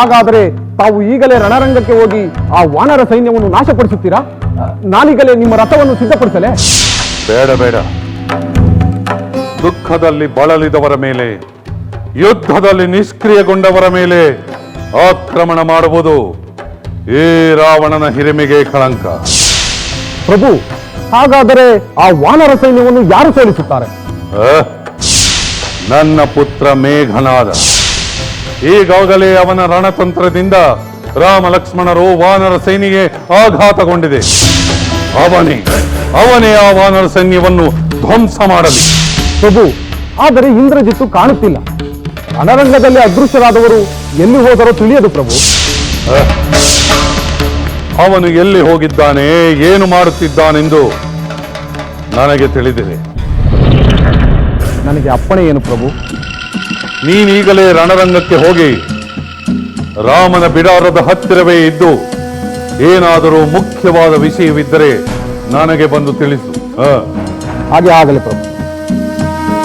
ಹಾಗಾದರೆ ತಾವು ಈಗಲೇ ರಣರಂಗಕ್ಕೆ ಹೋಗಿ ಆ ವಾನರ ಸೈನ್ಯವನ್ನು ನಾಶಪಡಿಸುತ್ತೀರಾ? ನಾನೀಗಲೇ ನಿಮ್ಮ ರಥವನ್ನು ಸಿದ್ಧಪಡಿಸಲೇ? ಬೇಡ ಬೇಡ. ದುಃಖದಲ್ಲಿ ಬಳಲಿದವರ ಮೇಲೆ, ಯುದ್ಧದಲ್ಲಿ ನಿಷ್ಕ್ರಿಯಗೊಂಡವರ ಮೇಲೆ ಆಕ್ರಮಣ ಮಾಡುವುದು ಈ ರಾವಣನ ಹಿರಿಮೆಗೆ ಕಳಂಕ. ಪ್ರಭು, ಹಾಗಾದರೆ ಆ ವಾನರ ಸೈನ್ಯವನ್ನು ಯಾರು ಸೋಲಿಸುತ್ತಾರೆ? ನನ್ನ ಪುತ್ರ ಮೇಘನಾದ. ಈಗಾಗಲೇ ಅವನ ರಣತಂತ್ರದಿಂದ ರಾಮ ಲಕ್ಷ್ಮಣರು ವಾನರ ಸೈನಿಗೆ ಆಘಾತಗೊಂಡಿದೆ. ಅವನೇ ಆ ವಾನರ ಸೈನ್ಯವನ್ನು ಧ್ವಂಸ ಮಾಡಲಿ. ಪ್ರಭು, ಆದರೆ ಇಂದ್ರಜಿತ್ತು ಕಾಣುತ್ತಿಲ್ಲ. ರಣರಂಗದಲ್ಲಿ ಅದೃಶ್ಯರಾದವರು ಎಲ್ಲಿ ಹೋದರೋ ತಿಳಿಯದು ಪ್ರಭು. ಅವನು ಎಲ್ಲಿ ಹೋಗಿದ್ದಾನೆ, ಏನು ಮಾಡುತ್ತಿದ್ದಾನೆಂದು ನನಗೆ ತಿಳಿದಿದೆ. ನನಗೆ ಅಪ್ಪಣೆ ಏನು ಪ್ರಭು? ನೀನೀಗಲೇ ರಣರಂಗಕ್ಕೆ ಹೋಗಿ ರಾಮನ ಬಿಡಾರದ ಹತ್ತಿರವೇ ಇದ್ದು ಏನಾದರೂ ಮುಖ್ಯವಾದ ವಿಷಯವಿದ್ದರೆ ನನಗೆ ಬಂದು ತಿಳಿಸು. ಹಾಗೆ ಆಗಲಿ ಪ್ರಭು.